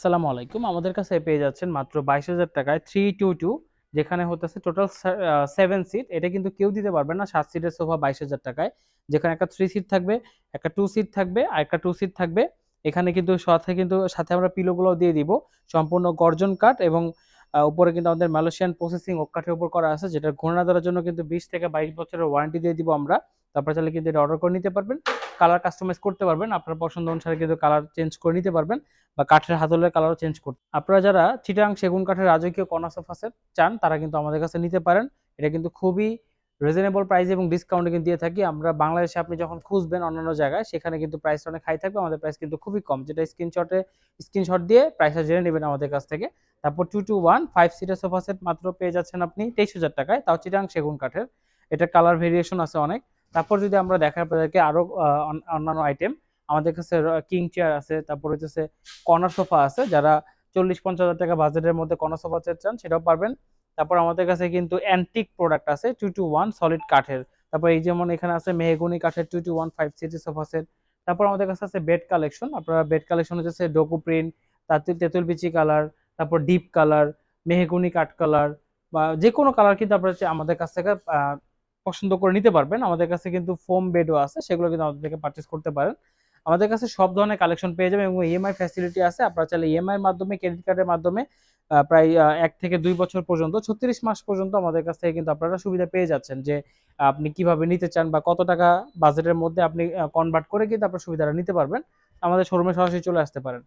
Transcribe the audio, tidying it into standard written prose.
আসসালামু আলাইকুম। আমাদের কাছে পেয়ে যাচ্ছেন মাত্র 22,000 টাকায় 322, যেখানে হতেছে টোটাল 7 সিট। এটা কিন্তু কেউ দিতে পারবে না 7 সিটের সোফা 22,000 টাকায়। যেখানে একটা 3 সিট থাকবে, একটা 2 সিট থাকবে আর একটা 2 সিট থাকবে। এখানে কিন্তু সাথে আমরা পিলোগুলোও দিয়ে দিব। সম্পূর্ণ গর্জন কাঠ এবং উপরে কিন্তু আমাদের মালয়েশিয়ান প্রসেসিং ওক কাঠের উপর করা আছে, যেটা ঘূর্ণা ধরার জন্য কিন্তু 20 থেকে 22 বছরের ওয়ারেন্টি দিয়ে দিব আমরা। তারপরে চাইলে কিন্তু এটা অর্ডার করে নিতে পারবেন। কালার কাস্টমাইজ করতে পারবেন। আপনার পছন্দ অনুসারে কিন্তু কালার চেঞ্জ করে নিতে পারবেন। বা কাঠের হাতলের কালারও চেঞ্জ করতে। আপনারা যারা চিটাং সেগুন কাঠের রাজকীয় কর্নার সোফা সেট চান তারা কিন্তু আমাদের কাছে নিতে পারেন। এটা কিন্তু খুবই রিজনেবল প্রাইস এবং ডিসকাউন্টে কিন্তু দিয়ে থাকি আমরা। বাংলাদেশে আপনি যখন খুঁজবেন অন্যান্য জায়গায়, সেখানে কিন্তু প্রাইসটা অনেক হাই থাকবে, আমাদের প্রাইস কিন্তু খুবই কম। যেটা স্ক্রিনশট দিয়ে প্রাইসটা জেনে নেবেন আমাদের কাছ থেকে। তারপর 221 5 সিটার সোফা সেট মাত্র পেয়ে যাচ্ছেন আপনি 23,000 টাকায়, তাও চিটাং সেগুন কাঠের। এটা কালার ভেরিয়েশন আছে অনেক। তারপর যদি আমরা দেখাই আপনাদেরকে আরো অন্যান্য আইটেম, আমাদের কাছে কিং চেয়ার আছে, তারপর হচ্ছে কর্নার সোফা আছে। যারা 40-50 হাজার টাকা বাজেটের মধ্যে কর্নার সোফা সেট চান সেটাও পারবেন। তারপর আমাদের কাছে কিন্তু অ্যান্টিক প্রোডাক্ট আছে 221 সলিড কাঠের। তারপর এই যেমন এখানে আছে মেহগনি কাঠের 221 5 সিটি সোফা সেট। তারপর আমাদের কাছে আছে বেড কালেকশন। আপনারা বেড কালেকশন হচ্ছে ডোকো প্রিন্ট, তাতে তেঁতুল বিচি কালার, তারপর ডিপ কালার, মেহগনি কাঠ কালার বা যে কোনো কালার কিন্তু আপনারা আমাদের কাছ থেকে পছন্দ করে নিতে পারবেন। আমাদের কাছে কিন্তু ফোম বেডও আছে, সেগুলো কিন্তু আমাদের থেকে পারচেস করতে পারেন। আমাদের কাছে সব ধরনের কালেকশন পেয়ে যাবেন এবং ইএমআই ফ্যাসিলিটি আছে। আপনারা চাইলে ইএমআই এর মাধ্যমে, ক্রেডিট কার্ডের মাধ্যমে প্রায় 1 থেকে 2 বছর পর্যন্ত 36 মাস পর্যন্ত আমাদের কাছ থেকে কিন্তু আপনারা সুবিধা পেয়ে যাচ্ছেন, যে আপনি কিভাবে নিতে চান বা কত টাকা বাজেটের মধ্যে আপনি কনভার্ট করে কিন্তু আপনার সুবিধাটা নিতে পারবেন। আমাদের শোরুমে সরাসরি চলে আসতে পারেন।